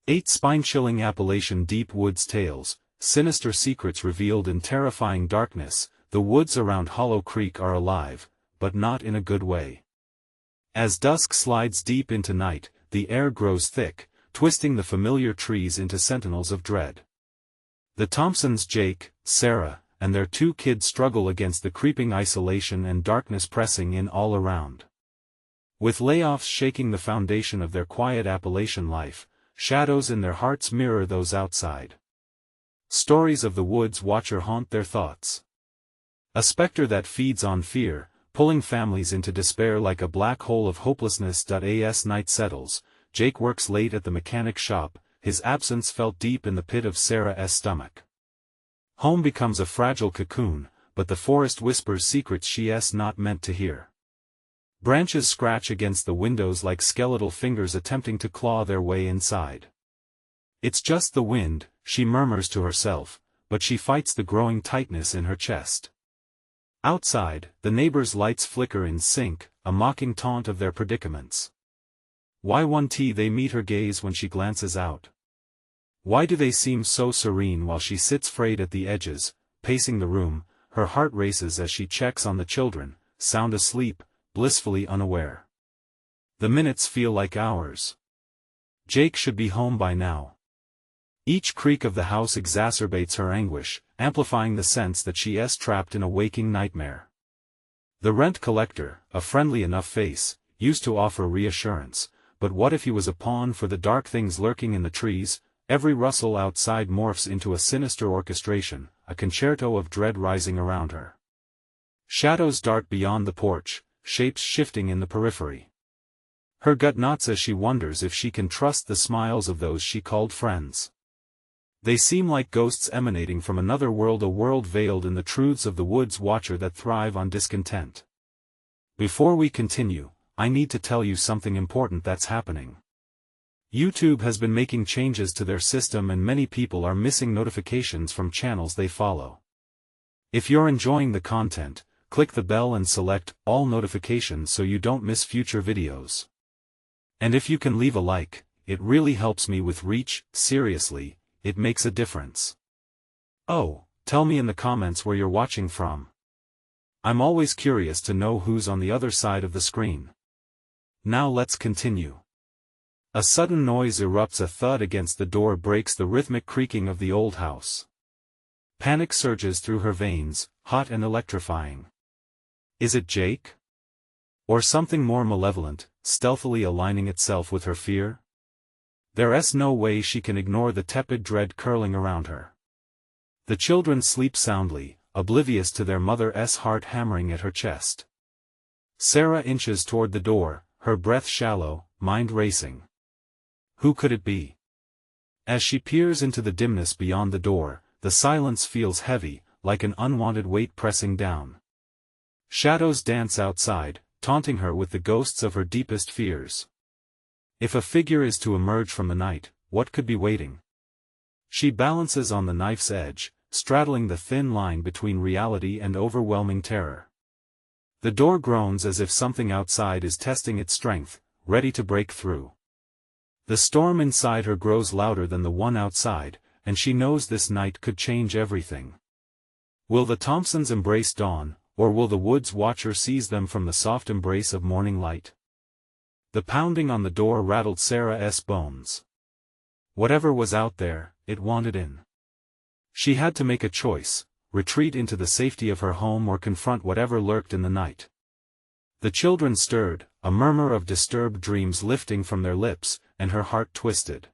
8 Spine-Chilling Appalachian Deep Woods Tales, Sinister Secrets Revealed in Terrifying Darkness. The woods around Hollow Creek are alive, but not in a good way. As dusk slides deep into night, the air grows thick, twisting the familiar trees into sentinels of dread. The Thompsons, Jake, Sarah, and their 2 kids struggle against the creeping isolation and darkness pressing in all around. With layoffs shaking the foundation of their quiet Appalachian life, shadows in their hearts mirror those outside. Stories of the woods watcher haunt their thoughts. A specter that feeds on fear, pulling families into despair like a black hole of hopelessness. As night settles, Jake works late at the mechanic shop, his absence felt deep in the pit of Sarah's stomach. Home becomes a fragile cocoon, but the forest whispers secrets she's not meant to hear. Branches scratch against the windows like skeletal fingers attempting to claw their way inside. It's just the wind, she murmurs to herself, but she fights the growing tightness in her chest. Outside, the neighbors' lights flicker in sync, a mocking taunt of their predicaments. Why won't they meet her gaze when she glances out? Why do they seem so serene while she sits frayed at the edges, pacing the room? Her heart races as she checks on the children, sound asleep, blissfully unaware. The minutes feel like hours. Jake should be home by now. Each creak of the house exacerbates her anguish, amplifying the sense that she's trapped in a waking nightmare. The rent collector, a friendly enough face, used to offer reassurance, but what if he was a pawn for the dark things lurking in the trees? Every rustle outside morphs into a sinister orchestration, a concerto of dread rising around her. Shadows dart beyond the porch, shapes shifting in the periphery. Her gut knots as she wonders if she can trust the smiles of those she called friends. They seem like ghosts emanating from another world, a world veiled in the truths of the woods watcher that thrive on discontent. Before we continue, I need to tell you something important that's happening. YouTube has been making changes to their system and many people are missing notifications from channels they follow. If you're enjoying the content, click the bell and select all notifications so you don't miss future videos. And if you can leave a like, it really helps me with reach. Seriously, it makes a difference. Oh, tell me in the comments where you're watching from. I'm always curious to know who's on the other side of the screen. Now let's continue. A sudden noise erupts, a thud against the door breaks the rhythmic creaking of the old house. Panic surges through her veins, hot and electrifying. Is it Jake? Or something more malevolent, stealthily aligning itself with her fear? There's no way she can ignore the tepid dread curling around her. The children sleep soundly, oblivious to their mother's heart hammering at her chest. Sarah inches toward the door, her breath shallow, mind racing. Who could it be? As she peers into the dimness beyond the door, the silence feels heavy, like an unwanted weight pressing down. Shadows dance outside, taunting her with the ghosts of her deepest fears. If a figure is to emerge from the night, what could be waiting? She balances on the knife's edge, straddling the thin line between reality and overwhelming terror. The door groans as if something outside is testing its strength, ready to break through. The storm inside her grows louder than the one outside, and she knows this night could change everything. Will the Thompsons embrace dawn, or will the woods watcher seize them from the soft embrace of morning light? The pounding on the door rattled Sarah's bones. Whatever was out there, it wanted in. She had to make a choice, retreat into the safety of her home or confront whatever lurked in the night. The children stirred, a murmur of disturbed dreams lifting from their lips, and her heart twisted.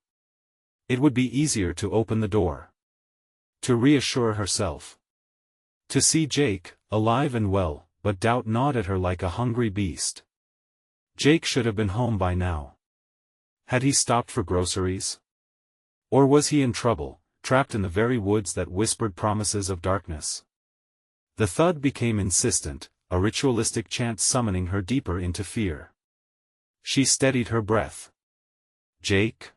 It would be easier to open the door. To reassure herself. To see Jake, alive and well, but doubt gnawed at her like a hungry beast. Jake should have been home by now. Had he stopped for groceries? Or was he in trouble, trapped in the very woods that whispered promises of darkness? The thud became insistent, a ritualistic chant summoning her deeper into fear. She steadied her breath. Jake?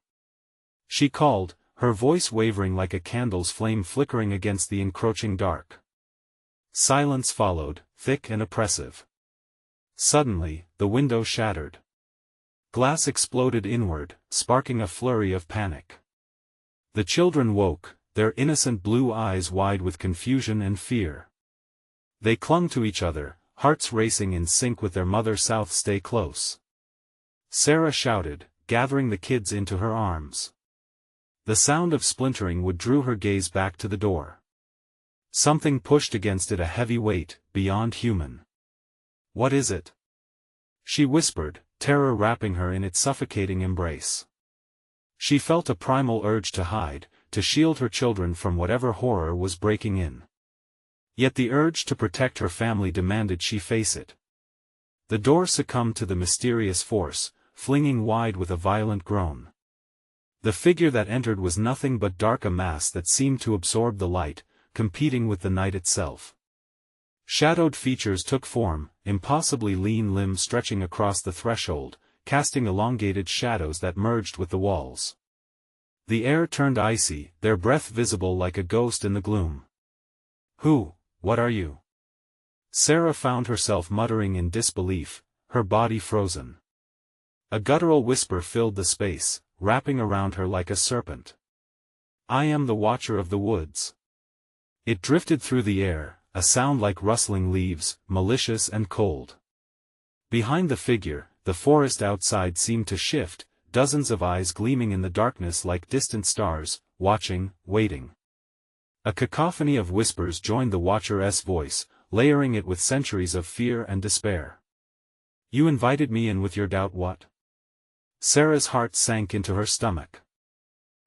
She called, her voice wavering like a candle's flame flickering against the encroaching dark. Silence followed, thick and oppressive. Suddenly, the window shattered. Glass exploded inward, sparking a flurry of panic. The children woke, their innocent blue eyes wide with confusion and fear. They clung to each other, hearts racing in sync with their mother. South, stay close. Sarah shouted, gathering the kids into her arms. The sound of splintering wood drew her gaze back to the door. Something pushed against it, a heavy weight, beyond human. What is it? She whispered, terror wrapping her in its suffocating embrace. She felt a primal urge to hide, to shield her children from whatever horror was breaking in. Yet the urge to protect her family demanded she face it. The door succumbed to the mysterious force, flinging wide with a violent groan. The figure that entered was nothing but dark, a mass that seemed to absorb the light, competing with the night itself. Shadowed features took form, impossibly lean limbs stretching across the threshold, casting elongated shadows that merged with the walls. The air turned icy, their breath visible like a ghost in the gloom. "Who? What are you?" Sarah found herself muttering in disbelief, her body frozen. A guttural whisper filled the space, wrapping around her like a serpent. "I am the Watcher of the Woods." It drifted through the air, a sound like rustling leaves, malicious and cold. Behind the figure, the forest outside seemed to shift, dozens of eyes gleaming in the darkness like distant stars, watching, waiting. A cacophony of whispers joined the Watcher's voice, layering it with centuries of fear and despair. "You invited me in with your doubt, what?" Sarah's heart sank into her stomach.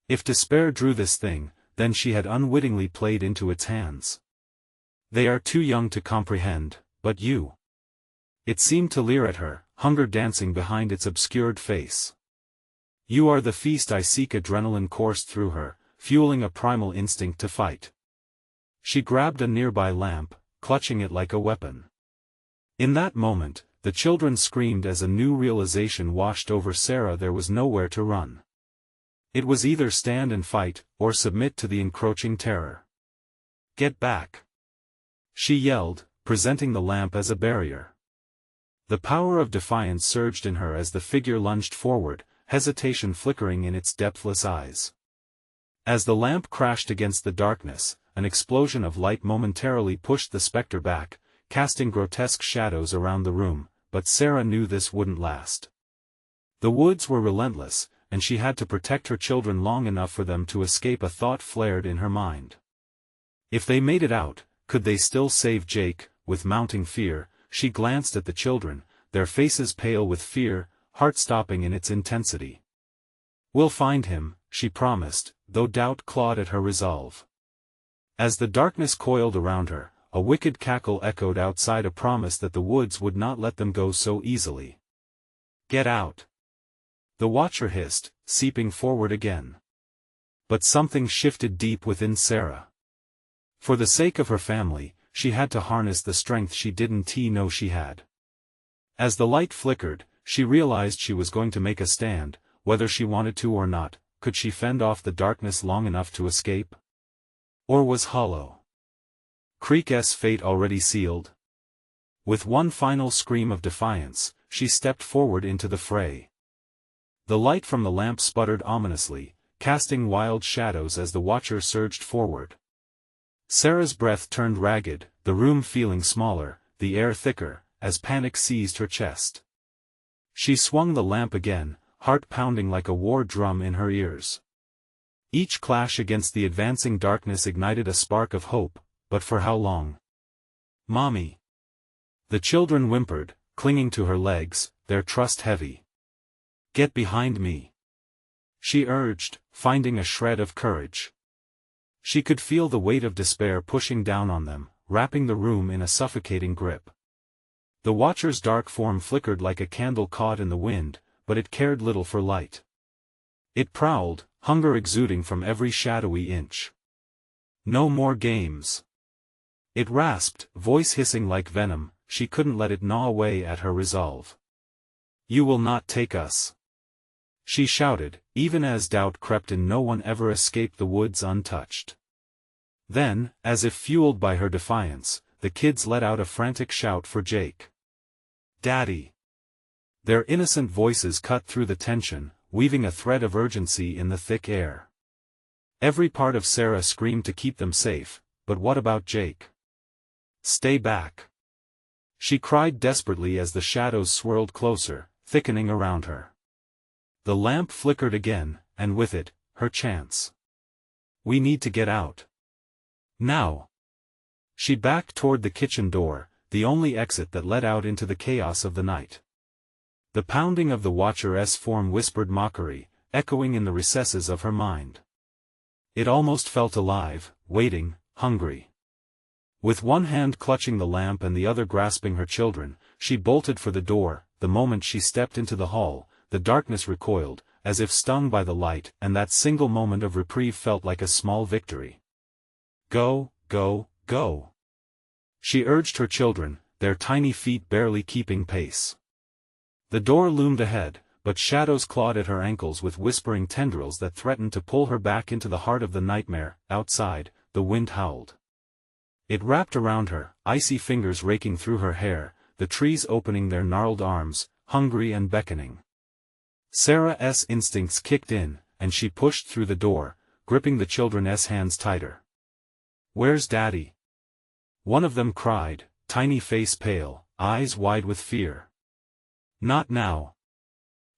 If despair drew this thing, then she had unwittingly played into its hands. "They are too young to comprehend, but you." It seemed to leer at her, hunger dancing behind its obscured face. "You are the feast I seek." Adrenaline coursed through her, fueling a primal instinct to fight. She grabbed a nearby lamp, clutching it like a weapon. In that moment, the children screamed as a new realization washed over Sarah. There was nowhere to run. It was either stand and fight, or submit to the encroaching terror. "Get back!" she yelled, presenting the lamp as a barrier. The power of defiance surged in her as the figure lunged forward, hesitation flickering in its depthless eyes. As the lamp crashed against the darkness, an explosion of light momentarily pushed the specter back, casting grotesque shadows around the room, but Sarah knew this wouldn't last. The woods were relentless, and she had to protect her children long enough for them to escape. A thought flared in her mind. If they made it out, could they still save Jake? With mounting fear, she glanced at the children, their faces pale with fear, heart-stopping in its intensity. "We'll find him," she promised, though doubt clawed at her resolve. As the darkness coiled around her, a wicked cackle echoed outside, a promise that the woods would not let them go so easily. "Get out!" the Watcher hissed, seeping forward again. But something shifted deep within Sarah. For the sake of her family, she had to harness the strength she didn't know she had. As the light flickered, she realized she was going to make a stand, whether she wanted to or not. Could she fend off the darkness long enough to escape? Or was Hollow Creek's fate already sealed? With one final scream of defiance, she stepped forward into the fray. The light from the lamp sputtered ominously, casting wild shadows as the Watcher surged forward. Sarah's breath turned ragged, the room feeling smaller, the air thicker, as panic seized her chest. She swung the lamp again, heart pounding like a war drum in her ears. Each clash against the advancing darkness ignited a spark of hope, but for how long? "Mommy!" The children whimpered, clinging to her legs, their trust heavy. "Get behind me!" she urged, finding a shred of courage. She could feel the weight of despair pushing down on them, wrapping the room in a suffocating grip. The Watcher's dark form flickered like a candle caught in the wind, but it cared little for light. It prowled, hunger exuding from every shadowy inch. "No more games!" it rasped, voice hissing like venom. She couldn't let it gnaw away at her resolve. "You will not take us!" she shouted, even as doubt crept in. No one ever escaped the woods untouched. Then, as if fueled by her defiance, the kids let out a frantic shout for Jake. "Daddy!" Their innocent voices cut through the tension, weaving a thread of urgency in the thick air. Every part of Sarah screamed to keep them safe, but what about Jake? Stay back! She cried desperately as the shadows swirled closer, thickening around her. The lamp flickered again, and with it, her chance. We need to get out. Now! She backed toward the kitchen door, the only exit that led out into the chaos of the night. The pounding of the Watcher's form whispered mockery, echoing in the recesses of her mind. It almost felt alive, waiting, hungry. With one hand clutching the lamp and the other grasping her children, she bolted for the door. The moment she stepped into the hall, the darkness recoiled, as if stung by the light, and that single moment of reprieve felt like a small victory. Go, go, go! She urged her children, their tiny feet barely keeping pace. The door loomed ahead, but shadows clawed at her ankles with whispering tendrils that threatened to pull her back into the heart of the nightmare. Outside, the wind howled. It wrapped around her, icy fingers raking through her hair, the trees opening their gnarled arms, hungry and beckoning. Sarah's instincts kicked in, and she pushed through the door, gripping the children's hands tighter. "Where's Daddy?" one of them cried, tiny face pale, eyes wide with fear. "Not now!"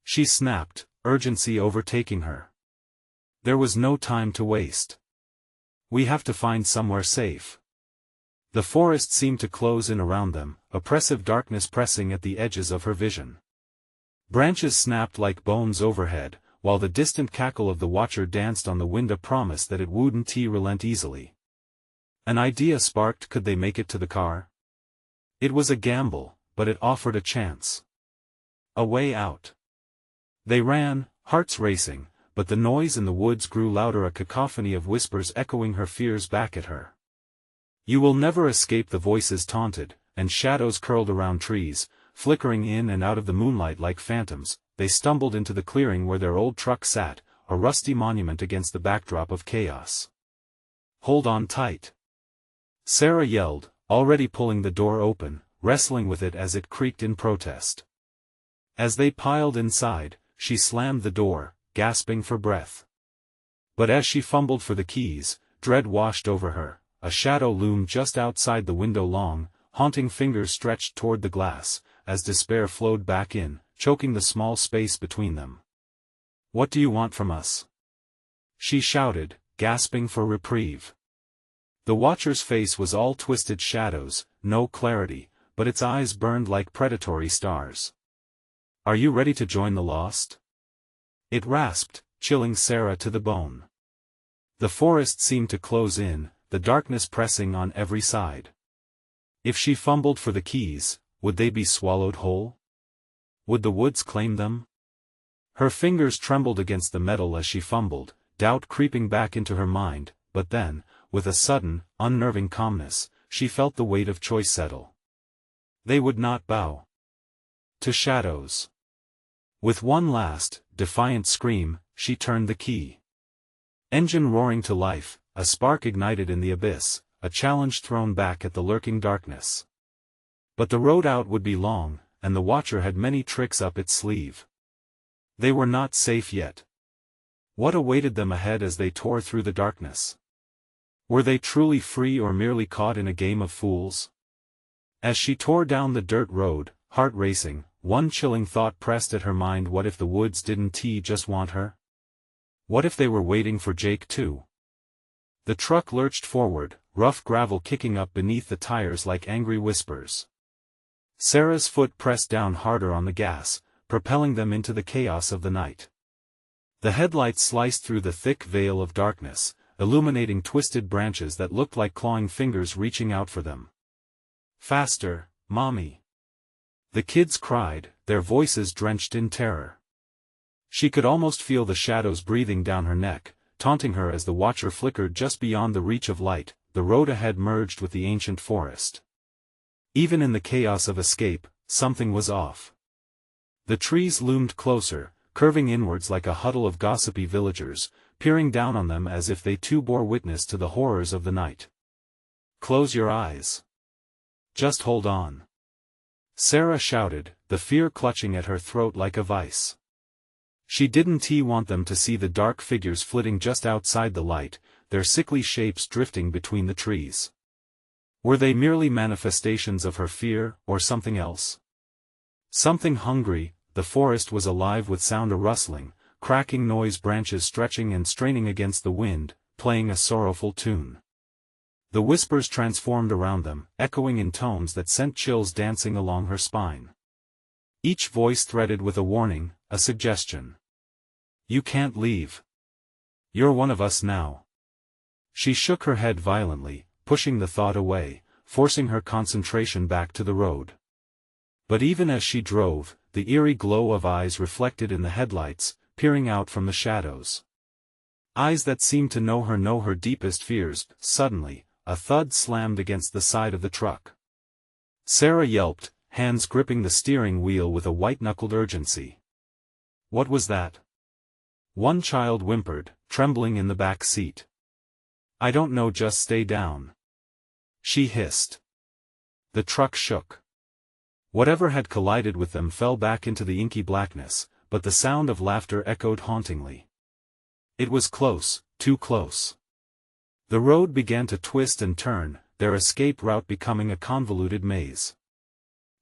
she snapped, urgency overtaking her. There was no time to waste. "We have to find somewhere safe." The forest seemed to close in around them, oppressive darkness pressing at the edges of her vision. Branches snapped like bones overhead, while the distant cackle of the Watcher danced on the wind, a promise that it wouldn't relent easily. An idea sparked: could they make it to the car? It was a gamble, but it offered a chance. A way out. They ran, hearts racing, but the noise in the woods grew louder, a cacophony of whispers echoing her fears back at her. "You will never escape," the voices taunted, and shadows curled around trees, flickering in and out of the moonlight like phantoms. They stumbled into the clearing where their old truck sat, a rusty monument against the backdrop of chaos. "Hold on tight!" Sarah yelled, already pulling the door open, wrestling with it as it creaked in protest. As they piled inside, she slammed the door, gasping for breath. But as she fumbled for the keys, dread washed over her. A shadow loomed just outside the window, long, haunting fingers stretched toward the glass, as despair flowed back in, choking the small space between them. "What do you want from us?" she shouted, gasping for reprieve. The Watcher's face was all twisted shadows, no clarity, but its eyes burned like predatory stars. "Are you ready to join the lost?" it rasped, chilling Sarah to the bone. The forest seemed to close in, the darkness pressing on every side. If she fumbled for the keys, would they be swallowed whole? Would the woods claim them? Her fingers trembled against the metal as she fumbled, doubt creeping back into her mind, but then, with a sudden, unnerving calmness, she felt the weight of choice settle. They would not bow to shadows. With one last, defiant scream, she turned the key. Engine roaring to life, a spark ignited in the abyss, a challenge thrown back at the lurking darkness. But the road out would be long, and the Watcher had many tricks up its sleeve. They were not safe yet. What awaited them ahead as they tore through the darkness? Were they truly free or merely caught in a game of fools? As she tore down the dirt road, heart racing, one chilling thought pressed at her mind: what if the woods didn't just want her? What if they were waiting for Jake too? The truck lurched forward, rough gravel kicking up beneath the tires like angry whispers. Sarah's foot pressed down harder on the gas, propelling them into the chaos of the night. The headlights sliced through the thick veil of darkness, illuminating twisted branches that looked like clawing fingers reaching out for them. "Faster, Mommy!" the kids cried, their voices drenched in terror. She could almost feel the shadows breathing down her neck, taunting her as the Watcher flickered just beyond the reach of light. The road ahead merged with the ancient forest. Even in the chaos of escape, something was off. The trees loomed closer, curving inwards like a huddle of gossipy villagers, peering down on them as if they too bore witness to the horrors of the night. "Close your eyes. Just hold on," Sarah shouted, the fear clutching at her throat like a vice. She didn't want them to see the dark figures flitting just outside the light, their sickly shapes drifting between the trees. Were they merely manifestations of her fear, or something else? Something hungry. The forest was alive with sound, a rustling, cracking noise, branches stretching and straining against the wind, playing a sorrowful tune. The whispers transformed around them, echoing in tones that sent chills dancing along her spine. Each voice threaded with a warning, a suggestion. You can't leave. You're one of us now. She shook her head violently, pushing the thought away, forcing her concentration back to the road. But even as she drove, the eerie glow of eyes reflected in the headlights, peering out from the shadows. Eyes that seemed to know her deepest fears. Suddenly, a thud slammed against the side of the truck. Sarah yelped, hands gripping the steering wheel with a white-knuckled urgency. What was that? One child whimpered, trembling in the back seat. I don't know, just stay down. She hissed. The truck shook. Whatever had collided with them fell back into the inky blackness, but the sound of laughter echoed hauntingly. It was close, too close. The road began to twist and turn, their escape route becoming a convoluted maze.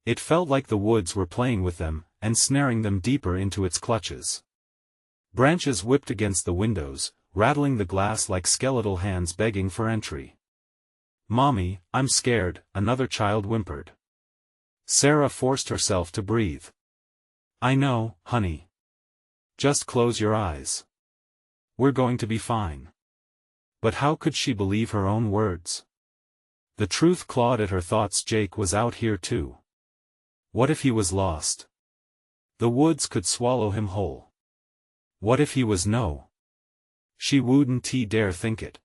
It felt like the woods were playing with them, and snaring them deeper into its clutches. Branches whipped against the windows, rattling the glass like skeletal hands begging for entry. Mommy, I'm scared, another child whimpered. Sarah forced herself to breathe. I know, honey. Just close your eyes. We're going to be fine. But how could she believe her own words? The truth clawed at her thoughts. Jake was out here too. What if he was lost? The woods could swallow him whole. What if he was no? She wouldn't dare think it.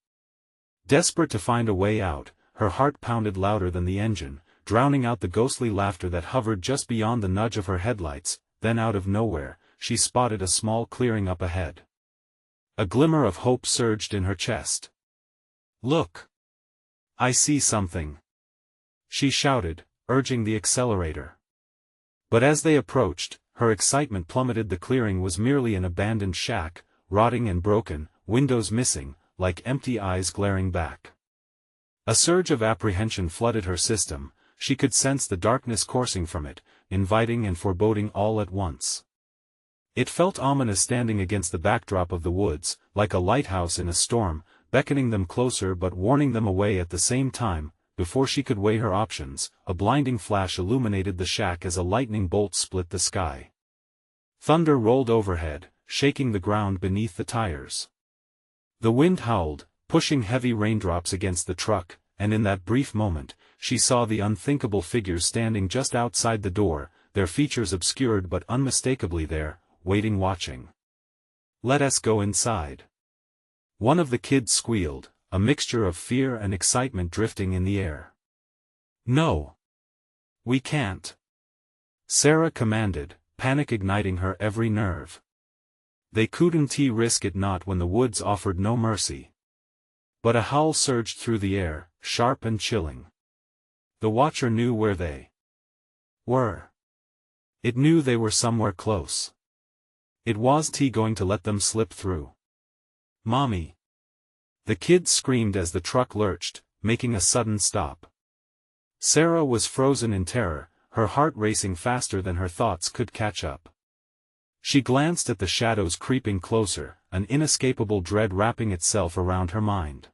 Desperate to find a way out, her heart pounded louder than the engine, drowning out the ghostly laughter that hovered just beyond the nudge of her headlights. Then out of nowhere, she spotted a small clearing up ahead. A glimmer of hope surged in her chest. Look! I see something! She shouted, urging the accelerator. But as they approached, her excitement plummeted. The clearing was merely an abandoned shack, rotting and broken, windows missing, like empty eyes glaring back. A surge of apprehension flooded her system. She could sense the darkness coursing from it, inviting and foreboding all at once. It felt ominous standing against the backdrop of the woods, like a lighthouse in a storm, beckoning them closer but warning them away at the same time. Before she could weigh her options, a blinding flash illuminated the shack as a lightning bolt split the sky. Thunder rolled overhead, shaking the ground beneath the tires. The wind howled, pushing heavy raindrops against the truck, and in that brief moment, she saw the unthinkable figures standing just outside the door, their features obscured but unmistakably there, waiting, watching. Let us go inside. One of the kids squealed, a mixture of fear and excitement drifting in the air. No. We can't. Sarah commanded, panic igniting her every nerve. They couldn't risk it, not when the woods offered no mercy. But a howl surged through the air, sharp and chilling. The watcher knew where they were. It knew they were somewhere close. It was going to let them slip through. Mommy! The kids screamed as the truck lurched, making a sudden stop. Sarah was frozen in terror, her heart racing faster than her thoughts could catch up. She glanced at the shadows creeping closer, an inescapable dread wrapping itself around her mind.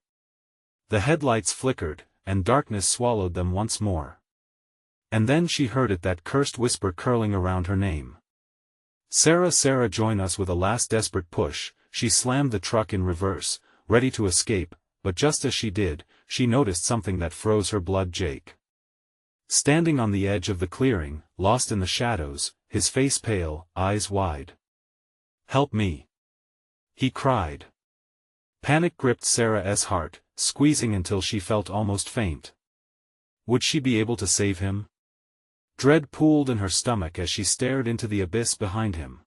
The headlights flickered, and darkness swallowed them once more. And then she heard it, that cursed whisper curling around her name. Sarah, Sarah, join us. With a last desperate push, she slammed the truck in reverse, ready to escape, but just as she did, she noticed something that froze her blood. Jake. Standing on the edge of the clearing, lost in the shadows, his face pale, eyes wide. Help me! He cried. Panic gripped Sarah's heart, squeezing until she felt almost faint. Would she be able to save him? Dread pooled in her stomach as she stared into the abyss behind him.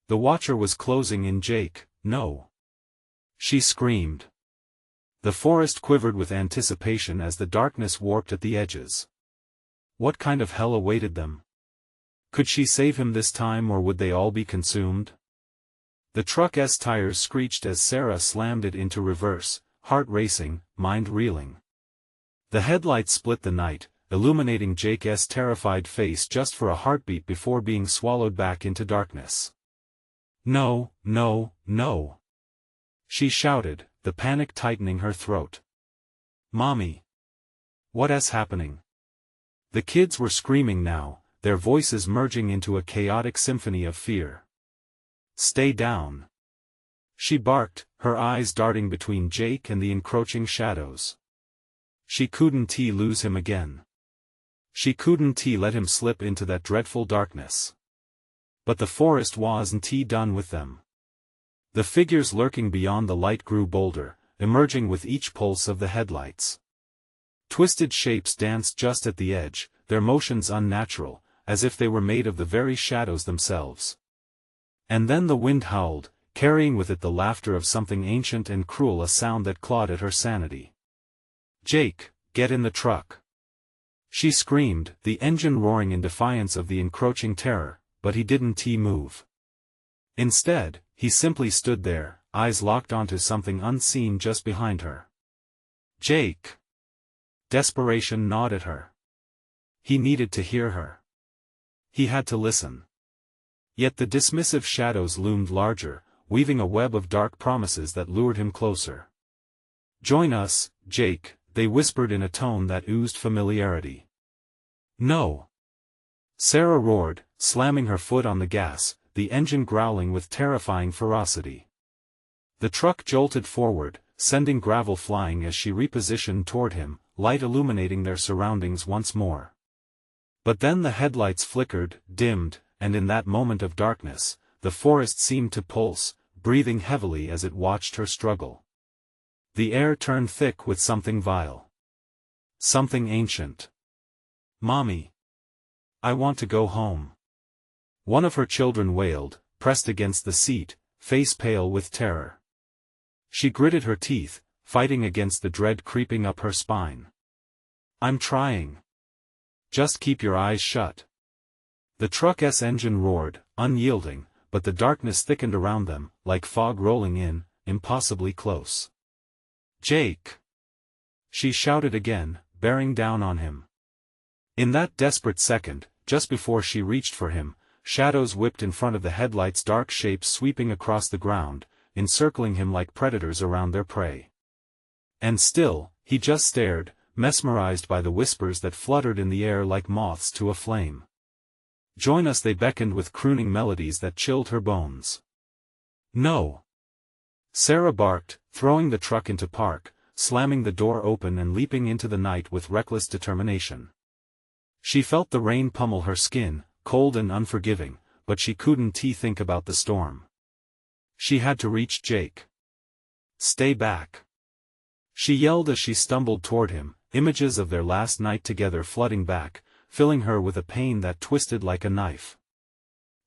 The watcher was closing in. Jake, no! She screamed. The forest quivered with anticipation as the darkness warped at the edges. What kind of hell awaited them? Could she save him this time, or would they all be consumed? The truck's tires screeched as Sarah slammed it into reverse, heart racing, mind reeling. The headlights split the night, illuminating Jake's terrified face just for a heartbeat before being swallowed back into darkness. "No, no, no!" she shouted, the panic tightening her throat. "Mommy! What's happening?" The kids were screaming now, their voices merging into a chaotic symphony of fear. "Stay down!" she barked, her eyes darting between Jake and the encroaching shadows. She couldn't lose him again. She couldn't let him slip into that dreadful darkness. But the forest wasn't done with them. The figures lurking beyond the light grew bolder, emerging with each pulse of the headlights. Twisted shapes danced just at the edge, their motions unnatural, as if they were made of the very shadows themselves. And then the wind howled, carrying with it the laughter of something ancient and cruel, a sound that clawed at her sanity. "Jake, get in the truck!" she screamed, the engine roaring in defiance of the encroaching terror, but he didn't move. Instead, he simply stood there, eyes locked onto something unseen just behind her. "Jake!" Desperation gnawed at her. He needed to hear her. He had to listen. Yet the dismissive shadows loomed larger, weaving a web of dark promises that lured him closer. "Join us, Jake," they whispered in a tone that oozed familiarity. "No!" Sarah roared, slamming her foot on the gas, the engine growling with terrifying ferocity. The truck jolted forward, sending gravel flying as she repositioned toward him, light illuminating their surroundings once more. But then the headlights flickered, dimmed, and in that moment of darkness, the forest seemed to pulse, breathing heavily as it watched her struggle. The air turned thick with something vile. Something ancient. "Mommy! I want to go home." One of her children wailed, pressed against the seat, face pale with terror. She gritted her teeth, fighting against the dread creeping up her spine. "I'm trying. Just keep your eyes shut." The truck's engine roared, unyielding, but the darkness thickened around them, like fog rolling in, impossibly close. "Jake!" she shouted again, bearing down on him. In that desperate second, just before she reached for him, shadows whipped in front of the headlights, dark shapes sweeping across the ground, encircling him like predators around their prey. And still, he just stared, mesmerized by the whispers that fluttered in the air like moths to a flame. "Join us," they beckoned with crooning melodies that chilled her bones. "No!" Sarah barked, throwing the truck into park, slamming the door open and leaping into the night with reckless determination. She felt the rain pummel her skin, cold and unforgiving, but she couldn't think about the storm. She had to reach Jake. "Stay back!" she yelled as she stumbled toward him, images of their last night together flooding back, filling her with a pain that twisted like a knife.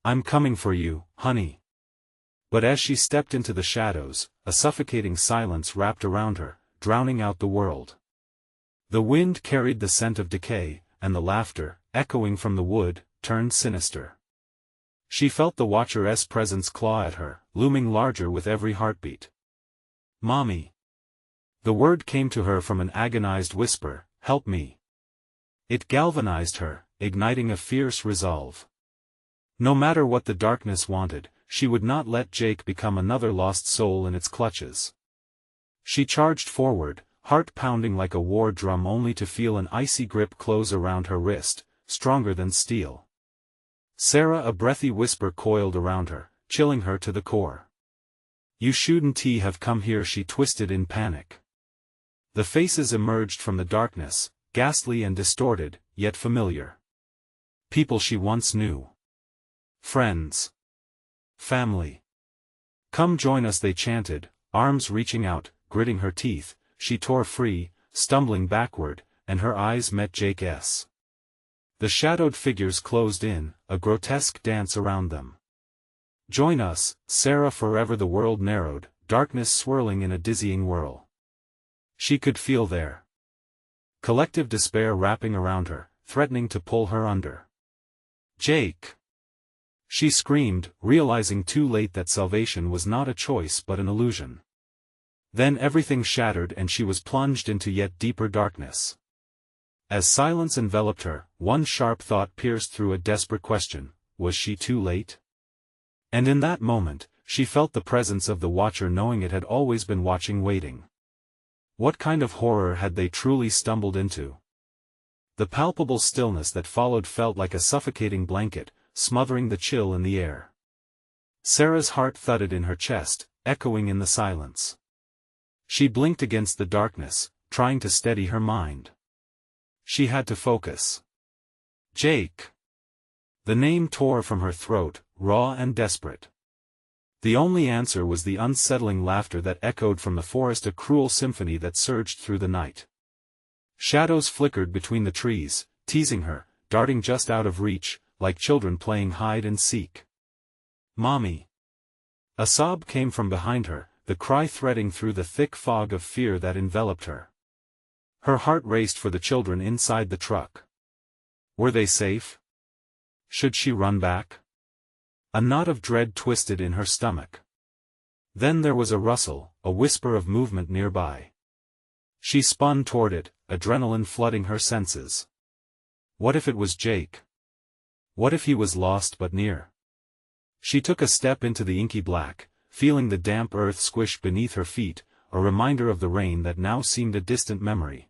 "I'm coming for you, honey." But as she stepped into the shadows, a suffocating silence wrapped around her, drowning out the world. The wind carried the scent of decay, and the laughter, echoing from the wood, turned sinister. She felt the Watcher's presence claw at her, looming larger with every heartbeat. "Mommy!" The word came to her from an agonized whisper, "Help me!" It galvanized her, igniting a fierce resolve. No matter what the darkness wanted, she would not let Jake become another lost soul in its clutches. She charged forward, heart pounding like a war drum, only to feel an icy grip close around her wrist, stronger than steel. "Sarah!" A breathy whisper coiled around her, chilling her to the core. "You shouldn't have come here," she twisted in panic. The faces emerged from the darkness, ghastly and distorted, yet familiar. People she once knew. Friends. Family. "Come join us," they chanted, arms reaching out, gritting her teeth. She tore free, stumbling backward, and her eyes met Jake's. The shadowed figures closed in, a grotesque dance around them. "Join us, Sarah!" Forever the world narrowed, darkness swirling in a dizzying whirl. She could feel their collective despair wrapping around her, threatening to pull her under. "Jake!" She screamed, realizing too late that salvation was not a choice but an illusion. Then everything shattered and she was plunged into yet deeper darkness. As silence enveloped her, one sharp thought pierced through a desperate question: was she too late? And in that moment, she felt the presence of the watcher, knowing it had always been watching, waiting. What kind of horror had they truly stumbled into? The palpable stillness that followed felt like a suffocating blanket, smothering the chill in the air. Sarah's heart thudded in her chest, echoing in the silence. She blinked against the darkness, trying to steady her mind. She had to focus. Jake. The name tore from her throat, raw and desperate. The only answer was the unsettling laughter that echoed from the forest, a cruel symphony that surged through the night. Shadows flickered between the trees, teasing her, darting just out of reach, like children playing hide and seek. "Mommy!" A sob came from behind her, the cry threading through the thick fog of fear that enveloped her. Her heart raced for the children inside the truck. Were they safe? Should she run back? A knot of dread twisted in her stomach. Then there was a rustle, a whisper of movement nearby. She spun toward it, adrenaline flooding her senses. What if it was Jake? What if he was lost but near? She took a step into the inky black, feeling the damp earth squish beneath her feet, a reminder of the rain that now seemed a distant memory.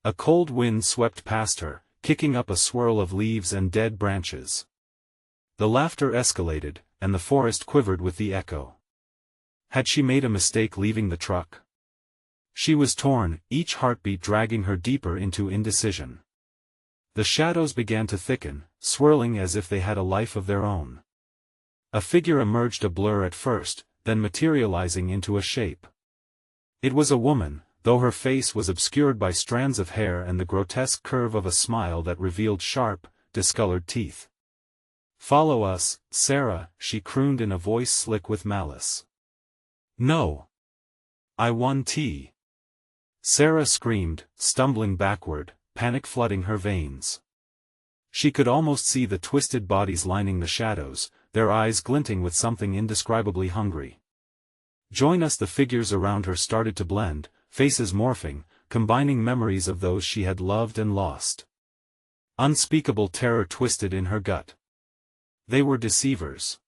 A cold wind swept past her, kicking up a swirl of leaves and dead branches. The laughter escalated, and the forest quivered with the echo. Had she made a mistake leaving the truck? She was torn, each heartbeat dragging her deeper into indecision. The shadows began to thicken, swirling as if they had a life of their own. A figure emerged, a blur at first, then materializing into a shape. It was a woman, though her face was obscured by strands of hair and the grotesque curve of a smile that revealed sharp, discolored teeth. "Follow us, Sarah," she crooned in a voice slick with malice. "No. I want tea." Sarah screamed, stumbling backward, panic flooding her veins. She could almost see the twisted bodies lining the shadows, their eyes glinting with something indescribably hungry. "Join us." The figures around her started to blend, faces morphing, combining memories of those she had loved and lost. Unspeakable terror twisted in her gut. They were deceivers.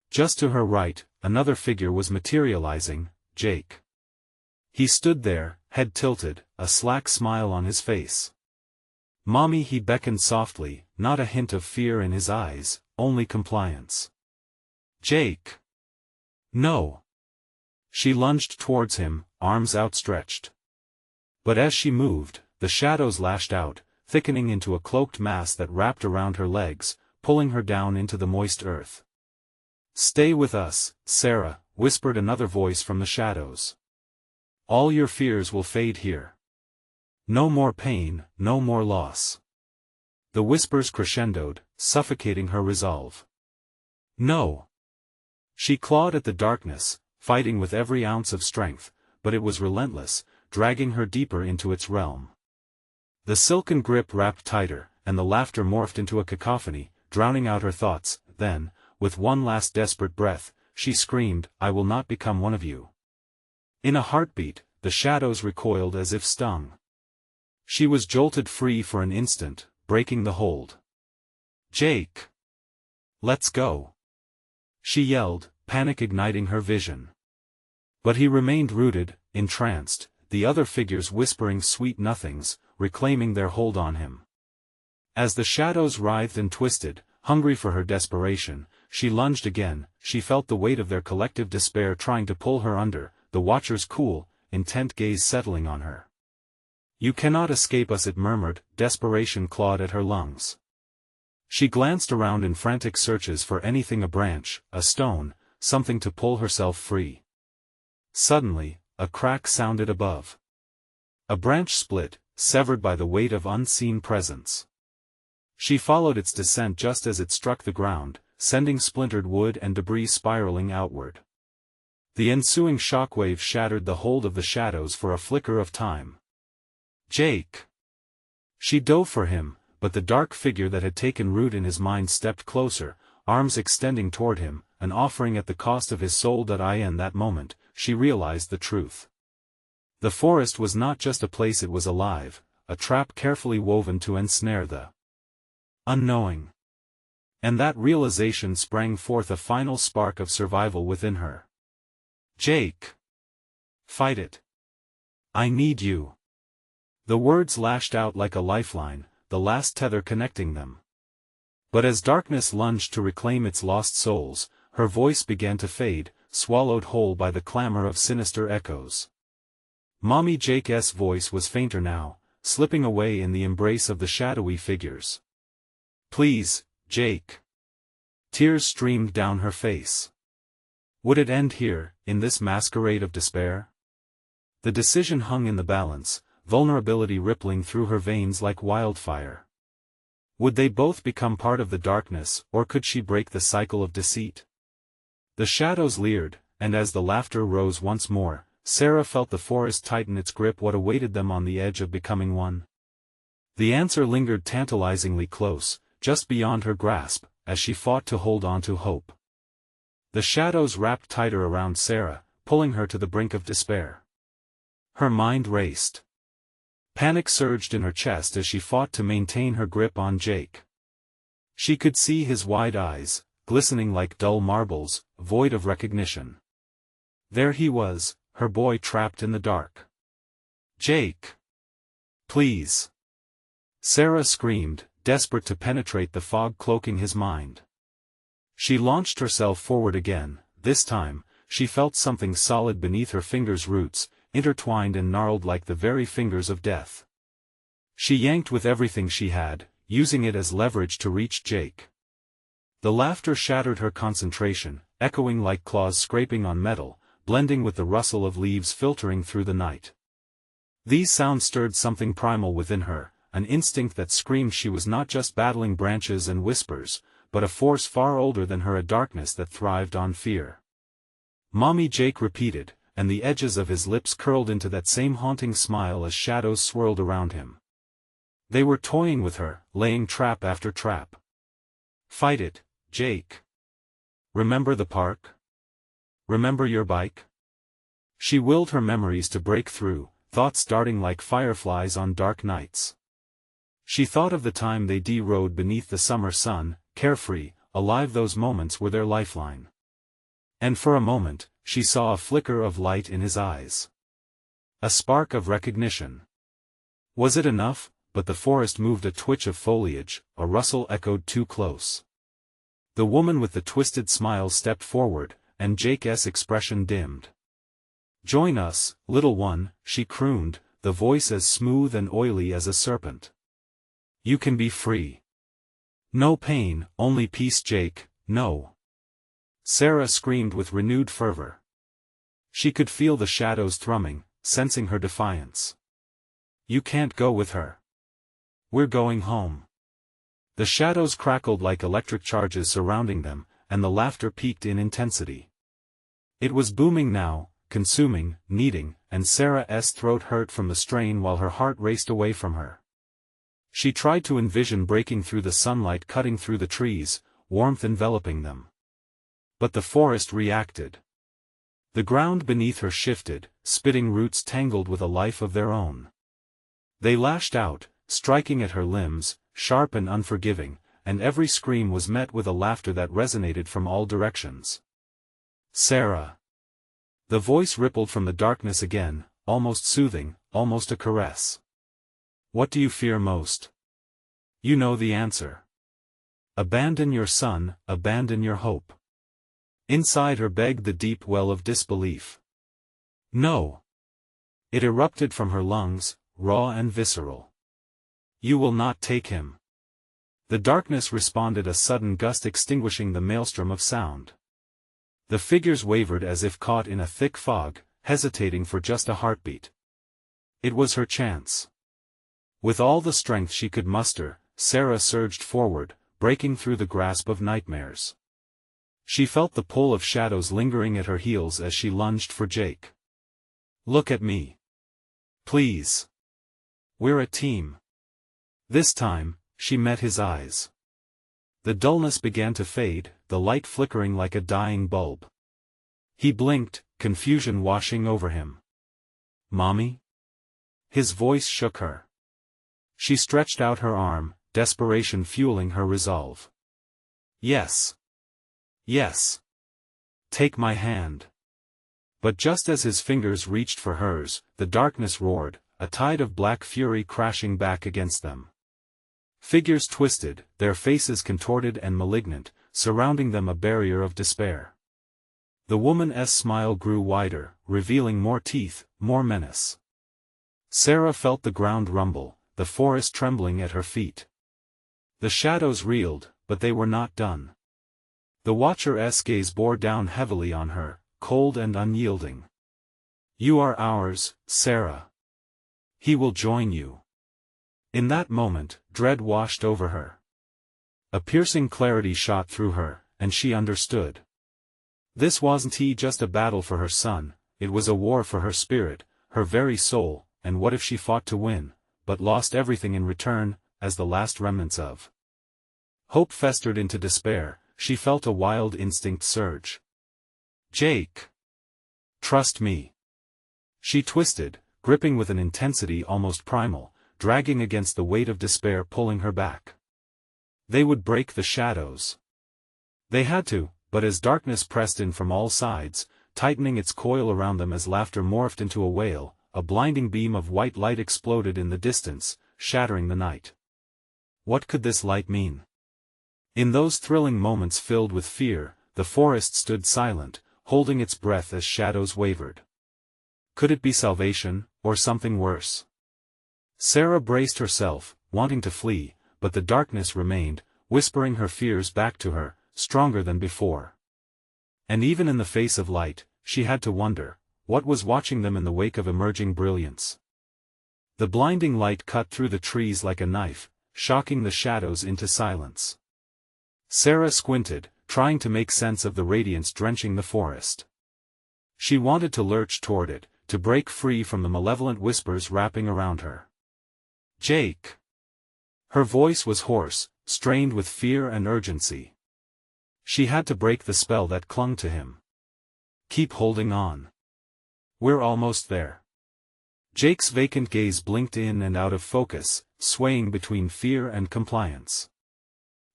Just to her right, another figure was materializing, Jake. He stood there, head tilted, a slack smile on his face. "Mommy," he beckoned softly, not a hint of fear in his eyes, only compliance. "Jake." "No." She lunged towards him, arms outstretched. But as she moved, the shadows lashed out, thickening into a cloaked mass that wrapped around her legs, pulling her down into the moist earth. "Stay with us, Sarah," whispered another voice from the shadows. "All your fears will fade here. No more pain, no more loss." The whispers crescendoed, suffocating her resolve. "No." She clawed at the darkness, fighting with every ounce of strength, but it was relentless, dragging her deeper into its realm. The silken grip wrapped tighter, and the laughter morphed into a cacophony, drowning out her thoughts. Then, with one last desperate breath, she screamed, "I will not become one of you." In a heartbeat, the shadows recoiled as if stung. She was jolted free for an instant, breaking the hold. "Jake! Let's go!" she yelled, panic igniting her vision. But he remained rooted, entranced, the other figures whispering sweet nothings, reclaiming their hold on him. As the shadows writhed and twisted, hungry for her desperation, she lunged again. She felt the weight of their collective despair trying to pull her under, the watcher's cool, intent gaze settling on her. "You cannot escape us," it murmured, desperation clawed at her lungs. She glanced around in frantic searches for anything, a branch, a stone, something to pull herself free. Suddenly, a crack sounded above. A branch split, severed by the weight of unseen presence. She followed its descent just as it struck the ground, sending splintered wood and debris spiraling outward. The ensuing shockwave shattered the hold of the shadows for a flicker of time. "Jake!" She dove for him, but the dark figure that had taken root in his mind stepped closer, arms extending toward him, an offering at the cost of his soul. In that moment, she realized the truth. The forest was not just a place, it was alive, a trap carefully woven to ensnare the unknowing. And that realization sprang forth a final spark of survival within her. "Jake! Fight it! I need you!" The words lashed out like a lifeline, the last tether connecting them. But as darkness lunged to reclaim its lost souls, her voice began to fade, swallowed whole by the clamor of sinister echoes. Mommy Jake's voice was fainter now, slipping away in the embrace of the shadowy figures. "Please, Jake." Tears streamed down her face. Would it end here, in this masquerade of despair? The decision hung in the balance, vulnerability rippling through her veins like wildfire. Would they both become part of the darkness, or could she break the cycle of deceit? The shadows leered, and as the laughter rose once more, Sarah felt the forest tighten its grip. What awaited them on the edge of becoming one? The answer lingered tantalizingly close, just beyond her grasp, as she fought to hold on to hope. The shadows wrapped tighter around Sarah, pulling her to the brink of despair. Her mind raced. Panic surged in her chest as she fought to maintain her grip on Jake. She could see his wide eyes, glistening like dull marbles, void of recognition. There he was, her boy trapped in the dark. "Jake! Please!" Sarah screamed, desperate to penetrate the fog cloaking his mind. She launched herself forward again. This time, she felt something solid beneath her fingers' roots, intertwined and gnarled like the very fingers of death. She yanked with everything she had, using it as leverage to reach Jake. The laughter shattered her concentration, echoing like claws scraping on metal, blending with the rustle of leaves filtering through the night. These sounds stirred something primal within her, an instinct that screamed she was not just battling branches and whispers, but a force far older than her, a darkness that thrived on fear. "Mommy," Jake repeated, and the edges of his lips curled into that same haunting smile as shadows swirled around him. They were toying with her, laying trap after trap. "Fight it, Jake. Remember the park? Remember your bike?" She willed her memories to break through, thoughts darting like fireflies on dark nights. She thought of the time they rode beneath the summer sun, carefree, alive. Those moments were their lifeline. And for a moment, she saw a flicker of light in his eyes. A spark of recognition. Was it enough? But the forest moved, a twitch of foliage, a rustle echoed too close. The woman with the twisted smile stepped forward, and Jake's expression dimmed. "Join us, little one," she crooned, the voice as smooth and oily as a serpent. "You can be free. No pain, only peace." "Jake, no!" Sarah screamed with renewed fervor. She could feel the shadows thrumming, sensing her defiance. "You can't go with her. We're going home." The shadows crackled like electric charges surrounding them, and the laughter peaked in intensity. It was booming now, consuming, kneading, and Sarah's throat hurt from the strain while her heart raced away from her. She tried to envision breaking through the sunlight, cutting through the trees, warmth enveloping them. But the forest reacted. The ground beneath her shifted, spitting roots tangled with a life of their own. They lashed out, striking at her limbs, sharp and unforgiving, and every scream was met with a laughter that resonated from all directions. "Sarah!" The voice rippled from the darkness again, almost soothing, almost a caress. "What do you fear most? You know the answer. Abandon your son, abandon your hope." Inside her begged the deep well of disbelief. "No." It erupted from her lungs, raw and visceral. "You will not take him." The darkness responded, a sudden gust extinguishing the maelstrom of sound. The figures wavered as if caught in a thick fog, hesitating for just a heartbeat. It was her chance. With all the strength she could muster, Sarah surged forward, breaking through the grasp of nightmares. She felt the pull of shadows lingering at her heels as she lunged for Jake. "Look at me. Please. We're a team." This time, she met his eyes. The dullness began to fade, the light flickering like a dying bulb. He blinked, confusion washing over him. "Mommy?" His voice shook her. She stretched out her arm, desperation fueling her resolve. "Yes. Yes. Take my hand." But just as his fingers reached for hers, the darkness roared, a tide of black fury crashing back against them. Figures twisted, their faces contorted and malignant, surrounding them a barrier of despair. The woman's smile grew wider, revealing more teeth, more menace. Sarah felt the ground rumble, the forest trembling at her feet. The shadows reeled, but they were not done. The Watcher's gaze bore down heavily on her, cold and unyielding. "You are ours, Sarah. He will join you." In that moment, dread washed over her. A piercing clarity shot through her, and she understood. This wasn't just a battle for her son, it was a war for her spirit, her very soul, and what if she fought to win, but lost everything in return, as the last remnants of hope festered into despair? She felt a wild instinct surge. "Jake! Trust me." She twisted, gripping with an intensity almost primal, dragging against the weight of despair pulling her back. They would break the shadows. They had to, but as darkness pressed in from all sides, tightening its coil around them as laughter morphed into a wail, a blinding beam of white light exploded in the distance, shattering the night. What could this light mean? In those thrilling moments filled with fear, the forest stood silent, holding its breath as shadows wavered. Could it be salvation, or something worse? Sarah braced herself, wanting to flee, but the darkness remained, whispering her fears back to her, stronger than before. And even in the face of light, she had to wonder, what was watching them in the wake of emerging brilliance? The blinding light cut through the trees like a knife, shocking the shadows into silence. Sarah squinted, trying to make sense of the radiance drenching the forest. She wanted to lurch toward it, to break free from the malevolent whispers wrapping around her. "Jake!" Her voice was hoarse, strained with fear and urgency. She had to break the spell that clung to him. "Keep holding on. We're almost there." Jake's vacant gaze blinked in and out of focus, swaying between fear and compliance.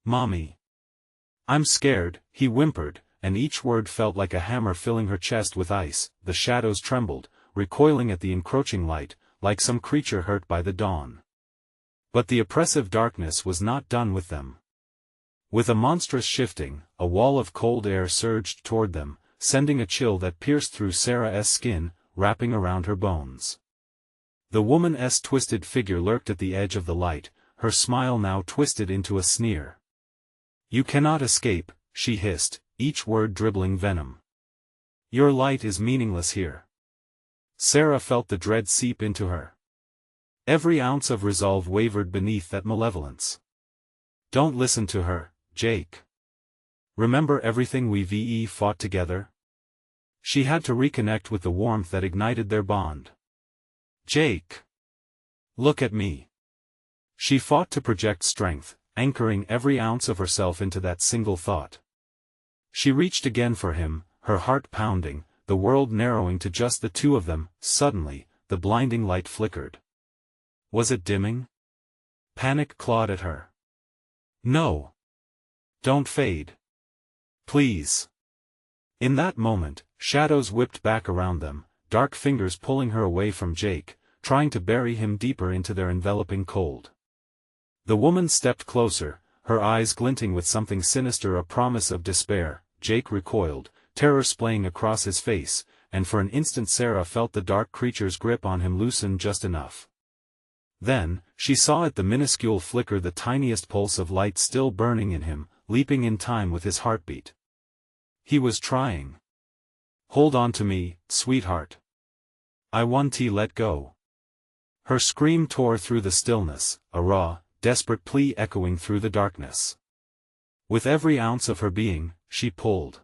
"Mommy. I'm scared," he whimpered, and each word felt like a hammer filling her chest with ice. The shadows trembled, recoiling at the encroaching light, like some creature hurt by the dawn. But the oppressive darkness was not done with them. With a monstrous shifting, a wall of cold air surged toward them, sending a chill that pierced through Sarah's skin, wrapping around her bones. The woman's twisted figure lurked at the edge of the light, her smile now twisted into a sneer. "You cannot escape," she hissed, each word dribbling venom. "Your light is meaningless here." Sarah felt the dread seep into her. Every ounce of resolve wavered beneath that malevolence. "Don't listen to her, Jake. Remember everything we fought together?" She had to reconnect with the warmth that ignited their bond. "Jake! Look at me." She fought to project strength, anchoring every ounce of herself into that single thought. She reached again for him, her heart pounding, the world narrowing to just the two of them. Suddenly, the blinding light flickered. Was it dimming? Panic clawed at her. "No. Don't fade. Please." In that moment, shadows whipped back around them, dark fingers pulling her away from Jake, trying to bury him deeper into their enveloping cold. The woman stepped closer, her eyes glinting with something sinister, a promise of despair. Jake recoiled, terror splaying across his face, and for an instant Sarah felt the dark creature's grip on him loosen just enough. Then, she saw at the minuscule flicker the tiniest pulse of light still burning in him, leaping in time with his heartbeat. He was trying. "Hold on to me, sweetheart. I won't let go." Her scream tore through the stillness, a raw, desperate plea echoing through the darkness. With every ounce of her being, she pulled.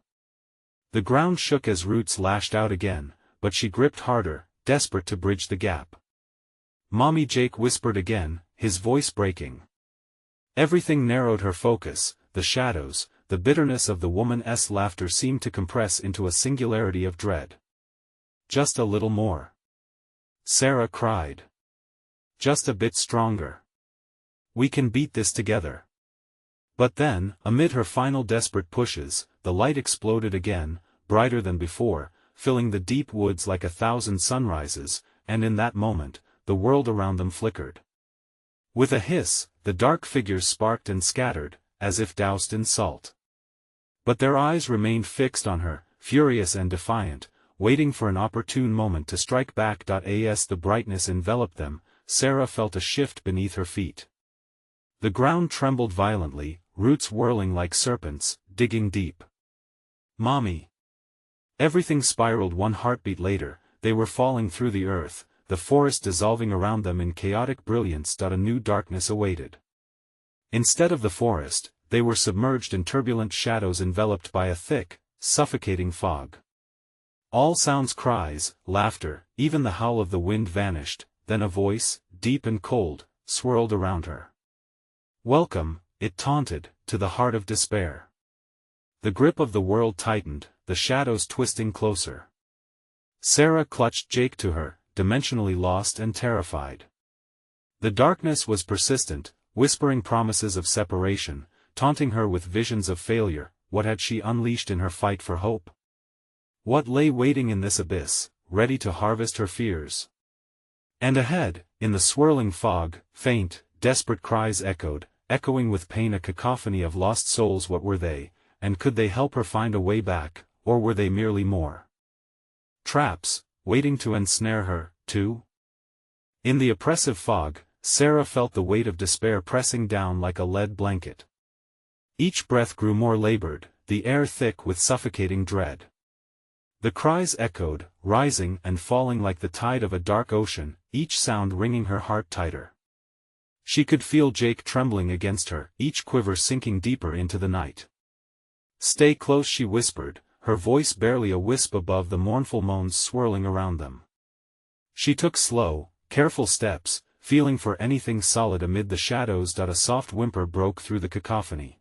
The ground shook as roots lashed out again, but she gripped harder, desperate to bridge the gap. "Mommy," Jake whispered again, his voice breaking. Everything narrowed her focus, the shadows, the bitterness of the woman's laughter seemed to compress into a singularity of dread. "Just a little more," Sarah cried. "Just a bit stronger. We can beat this together." But then, amid her final desperate pushes, the light exploded again, brighter than before, filling the deep woods like 1,000 sunrises, and in that moment, the world around them flickered. With a hiss, the dark figures sparked and scattered, as if doused in salt. But their eyes remained fixed on her, furious and defiant, waiting for an opportune moment to strike back. As the brightness enveloped them, Sarah felt a shift beneath her feet. The ground trembled violently, roots whirling like serpents, digging deep. "Mommy!" Everything spiraled. one heartbeat later, they were falling through the earth, the forest dissolving around them in chaotic brilliance. A new darkness awaited. Instead of the forest, they were submerged in turbulent shadows enveloped by a thick, suffocating fog. All sounds, cries, laughter, even the howl of the wind vanished, then a voice, deep and cold, swirled around her. "Welcome," it taunted, "to the heart of despair." The grip of the world tightened, the shadows twisting closer. Sarah clutched Jake to her, dimensionally lost and terrified. The darkness was persistent, whispering promises of separation, taunting her with visions of failure. What had she unleashed in her fight for hope? What lay waiting in this abyss, ready to harvest her fears? And ahead, in the swirling fog, faint, desperate cries echoed, echoing with pain, a cacophony of lost souls. What were they, and could they help her find a way back, or were they merely more traps, waiting to ensnare her, too? In the oppressive fog, Sarah felt the weight of despair pressing down like a lead blanket. Each breath grew more labored, the air thick with suffocating dread. The cries echoed, rising and falling like the tide of a dark ocean, each sound wringing her heart tighter. She could feel Jake trembling against her, each quiver sinking deeper into the night. "Stay close," she whispered, her voice barely a wisp above the mournful moans swirling around them. She took slow, careful steps, feeling for anything solid amid the shadows. A soft whimper broke through the cacophony.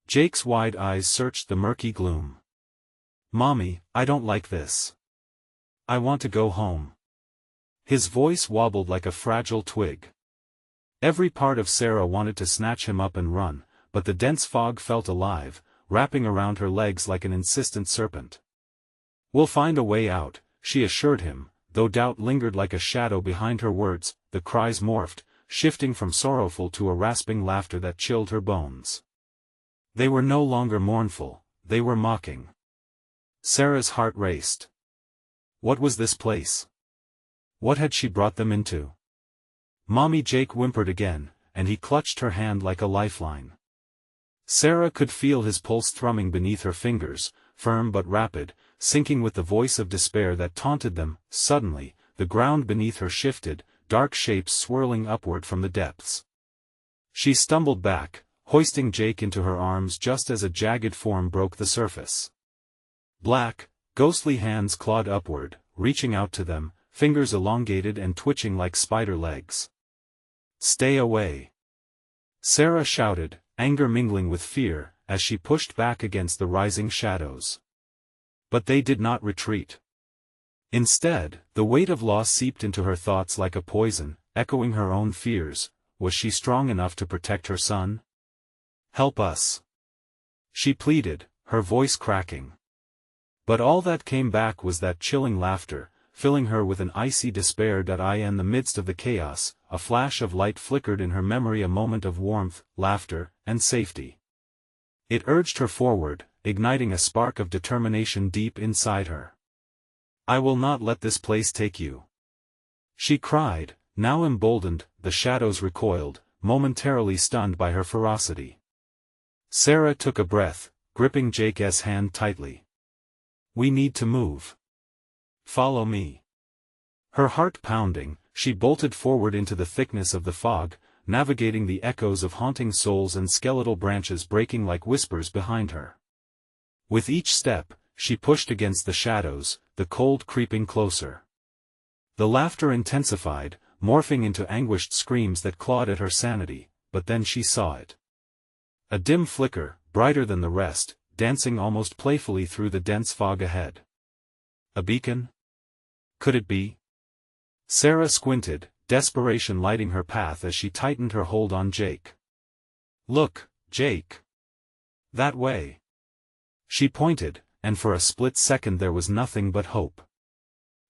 Jake's wide eyes searched the murky gloom. "Mommy, I don't like this. I want to go home." His voice wobbled like a fragile twig. Every part of Sarah wanted to snatch him up and run, but the dense fog felt alive, wrapping around her legs like an insistent serpent. "We'll find a way out," she assured him, though doubt lingered like a shadow behind her words. The cries morphed, shifting from sorrowful to a rasping laughter that chilled her bones. They were no longer mournful, they were mocking. Sarah's heart raced. What was this place? What had she brought them into? "Mommy," Jake whimpered again, and he clutched her hand like a lifeline. Sarah could feel his pulse thrumming beneath her fingers, firm but rapid, sinking with the voice of despair that taunted them. Suddenly, the ground beneath her shifted, dark shapes swirling upward from the depths. She stumbled back, hoisting Jake into her arms just as a jagged form broke the surface. Black, ghostly hands clawed upward, reaching out to them, fingers elongated and twitching like spider legs. "Stay away!" Sarah shouted, anger mingling with fear, as she pushed back against the rising shadows. But they did not retreat. Instead, the weight of loss seeped into her thoughts like a poison, echoing her own fears. Was she strong enough to protect her son? "Help us!" she pleaded, her voice cracking. But all that came back was that chilling laughter, filling her with an icy despair. In the midst of the chaos, a flash of light flickered in her memory, a moment of warmth, laughter, and safety. It urged her forward, igniting a spark of determination deep inside her. "I will not let this place take you," she cried, now emboldened. The shadows recoiled, momentarily stunned by her ferocity. Sarah took a breath, gripping Jake's hand tightly. "We need to move. Follow me." Her heart pounding, she bolted forward into the thickness of the fog, navigating the echoes of haunting souls and skeletal branches breaking like whispers behind her. With each step, she pushed against the shadows, the cold creeping closer. The laughter intensified, morphing into anguished screams that clawed at her sanity, but then she saw it. A dim flicker, brighter than the rest, dancing almost playfully through the dense fog ahead. A beacon? Could it be? Sarah squinted, desperation lighting her path as she tightened her hold on Jake. "Look, Jake. That way." She pointed, and for a split second there was nothing but hope.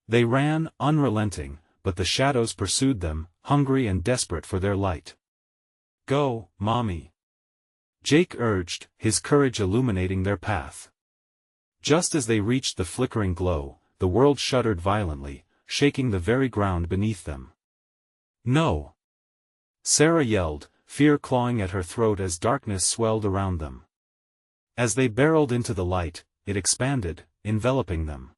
They ran, unrelenting, but the shadows pursued them, hungry and desperate for their light. "Go, Mommy," Jake urged, his courage illuminating their path. Just as they reached the flickering glow, the world shuddered violently, shaking the very ground beneath them. "No!" Sarah yelled, fear clawing at her throat as darkness swelled around them. As they barreled into the light, it expanded, enveloping them.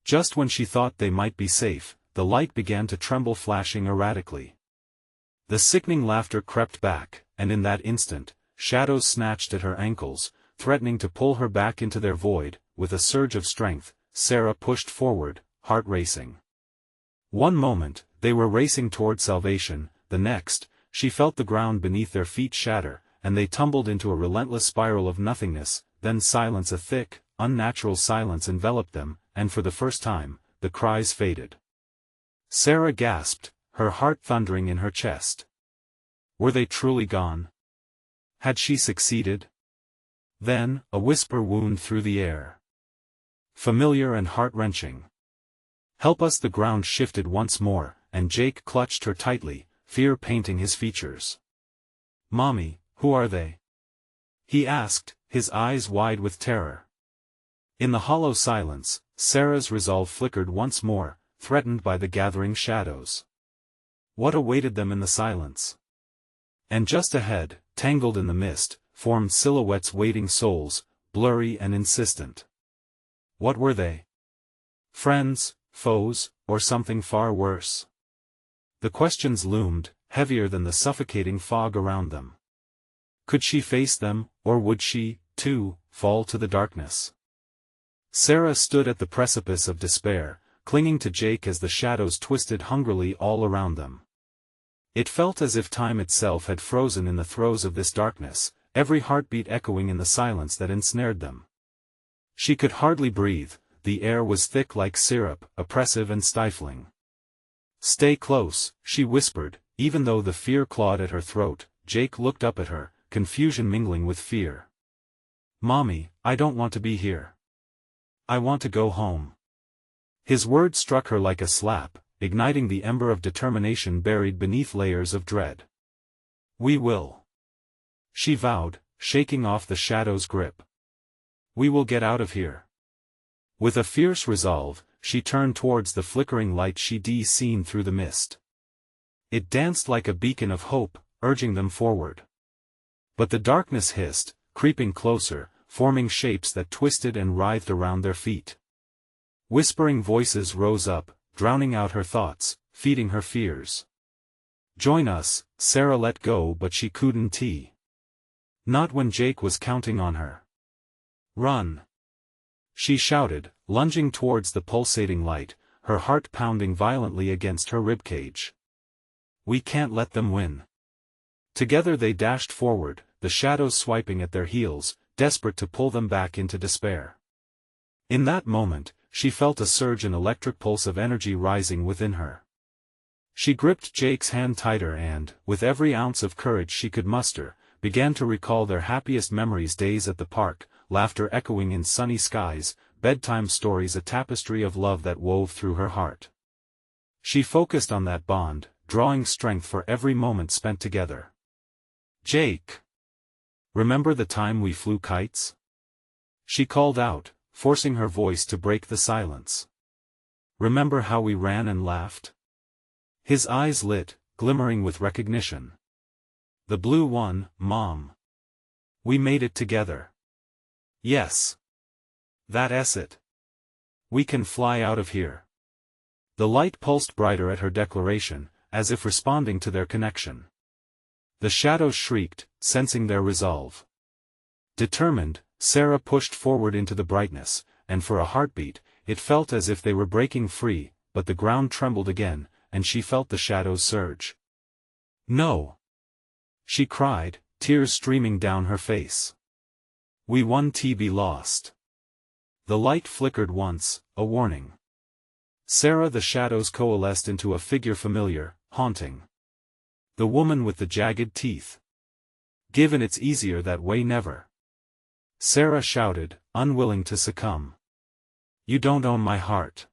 Just when she thought they might be safe, the light began to tremble, flashing erratically. The sickening laughter crept back, and in that instant, shadows snatched at her ankles, threatening to pull her back into their void. With a surge of strength, Sarah pushed forward, heart racing. One moment, they were racing toward salvation, the next, she felt the ground beneath their feet shatter, and they tumbled into a relentless spiral of nothingness. Then silence, a thick, unnatural silence enveloped them, and for the first time, the cries faded. Sarah gasped, her heart thundering in her chest. Were they truly gone? Had she succeeded? Then, a whisper wound through the air. Familiar and heart-wrenching. "Help us!" The ground shifted once more, and Jake clutched her tightly, fear painting his features. "Mommy, who are they?" he asked, his eyes wide with terror. In the hollow silence, Sarah's resolve flickered once more, threatened by the gathering shadows. What awaited them in the silence? And just ahead, tangled in the mist, formed silhouettes, waiting souls, blurry and insistent. What were they? Friends, foes, or something far worse? The questions loomed, heavier than the suffocating fog around them. Could she face them, or would she, too, fall to the darkness? Sarah stood at the precipice of despair, clinging to Jake as the shadows twisted hungrily all around them. It felt as if time itself had frozen in the throes of this darkness, every heartbeat echoing in the silence that ensnared them. She could hardly breathe, the air was thick like syrup, oppressive and stifling. "Stay close," she whispered, even though the fear clawed at her throat. Jake looked up at her, confusion mingling with fear. "Mommy, I don't want to be here. I want to go home." His words struck her like a slap, igniting the ember of determination buried beneath layers of dread. "We will," she vowed, shaking off the shadow's grip. "We will get out of here." With a fierce resolve, she turned towards the flickering light she'd seen through the mist. It danced like a beacon of hope, urging them forward. But the darkness hissed, creeping closer, forming shapes that twisted and writhed around their feet. Whispering voices rose up, drowning out her thoughts, feeding her fears. "Join us," Sarah let go, but she couldn't. Not when Jake was counting on her. "Run!" she shouted, lunging towards the pulsating light, her heart pounding violently against her ribcage. "We can't let them win." Together they dashed forward, the shadows swiping at their heels, desperate to pull them back into despair. In that moment, she felt a surge, an electric pulse of energy rising within her. She gripped Jake's hand tighter and, with every ounce of courage she could muster, began to recall their happiest memories, days at the park, laughter echoing in sunny skies, bedtime stories, a tapestry of love that wove through her heart. She focused on that bond, drawing strength for every moment spent together. "Jake! Remember the time we flew kites?" she called out, forcing her voice to break the silence. "Remember how we ran and laughed?" His eyes lit, glimmering with recognition. "The blue one, Mom. We made it together." "Yes. That's it. We can fly out of here." The light pulsed brighter at her declaration, as if responding to their connection. The shadows shrieked, sensing their resolve. Determined, Sarah pushed forward into the brightness, and for a heartbeat, it felt as if they were breaking free, but the ground trembled again, and she felt the shadows surge. "No!" she cried, tears streaming down her face. We won, be lost. The light flickered once, a warning. Sarah, the shadows coalesced into a figure familiar, haunting. The woman with the jagged teeth. Given it's easier that way, never. Sarah shouted, unwilling to succumb. You don't own my heart.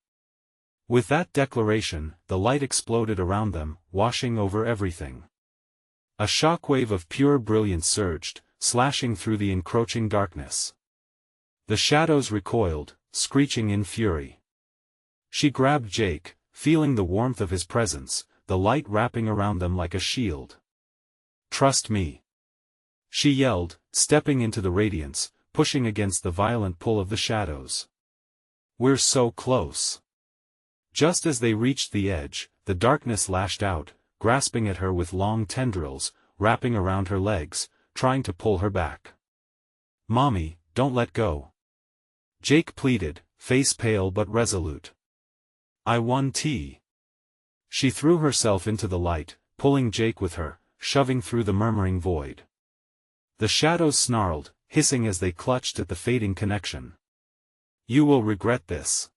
With that declaration, the light exploded around them, washing over everything. A shockwave of pure brilliance surged, slashing through the encroaching darkness. The shadows recoiled, screeching in fury. She grabbed Jake, feeling the warmth of his presence, the light wrapping around them like a shield. Trust me. She yelled, stepping into the radiance, pushing against the violent pull of the shadows. We're so close. Just as they reached the edge, the darkness lashed out, grasping at her with long tendrils, wrapping around her legs, trying to pull her back. Mommy, don't let go. Jake pleaded, face pale but resolute. I won. She threw herself into the light, pulling Jake with her, shoving through the murmuring void. The shadows snarled, hissing as they clutched at the fading connection. You will regret this.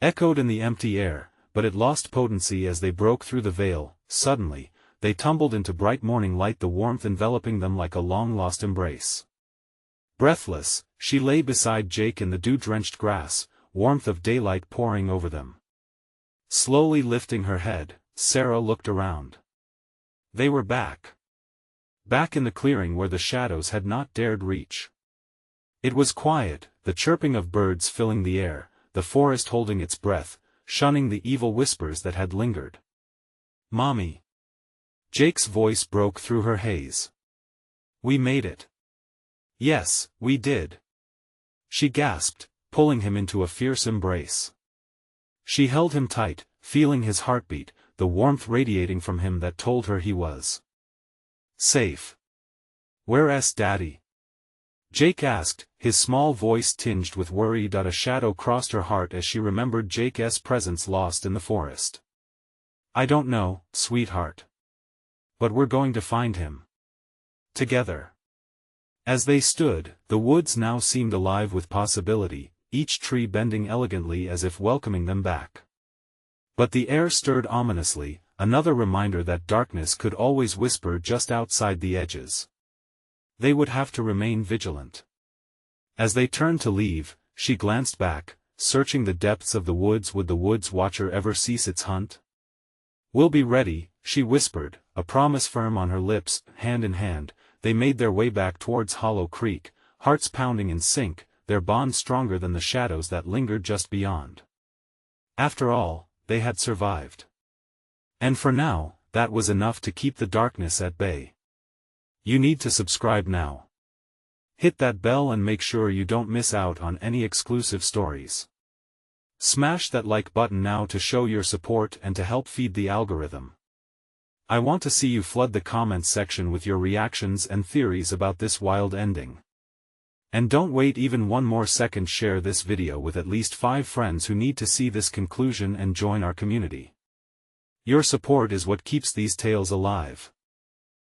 Echoed in the empty air, but it lost potency as they broke through the veil. Suddenly, they tumbled into bright morning light, the warmth enveloping them like a long-lost embrace. Breathless, she lay beside Jake in the dew-drenched grass, warmth of daylight pouring over them. Slowly lifting her head, Sarah looked around. They were back. Back in the clearing where the shadows had not dared reach. It was quiet, the chirping of birds filling the air, the forest holding its breath, shunning the evil whispers that had lingered. Mommy. Jake's voice broke through her haze. We made it. Yes, we did. She gasped, pulling him into a fierce embrace. She held him tight, feeling his heartbeat, the warmth radiating from him that told her he was safe. Where's Daddy? Jake asked, his small voice tinged with worry. A shadow crossed her heart as she remembered Jake's presence lost in the forest. I don't know, sweetheart. But we're going to find him. Together. As they stood, the woods now seemed alive with possibility, each tree bending elegantly as if welcoming them back. But the air stirred ominously, another reminder that darkness could always whisper just outside the edges. They would have to remain vigilant. As they turned to leave, she glanced back, searching the depths of the woods. Would the woods watcher ever cease its hunt? We'll be ready, she whispered, a promise firm on her lips. Hand in hand, they made their way back towards Hollow Creek, hearts pounding in sync, their bond stronger than the shadows that lingered just beyond. After all, they had survived. And for now, that was enough to keep the darkness at bay. You need to subscribe now. Hit that bell and make sure you don't miss out on any exclusive stories. Smash that like button now to show your support and to help feed the algorithm. I want to see you flood the comments section with your reactions and theories about this wild ending. And don't wait even one more second, share this video with at least 5 friends who need to see this conclusion and join our community. Your support is what keeps these tales alive.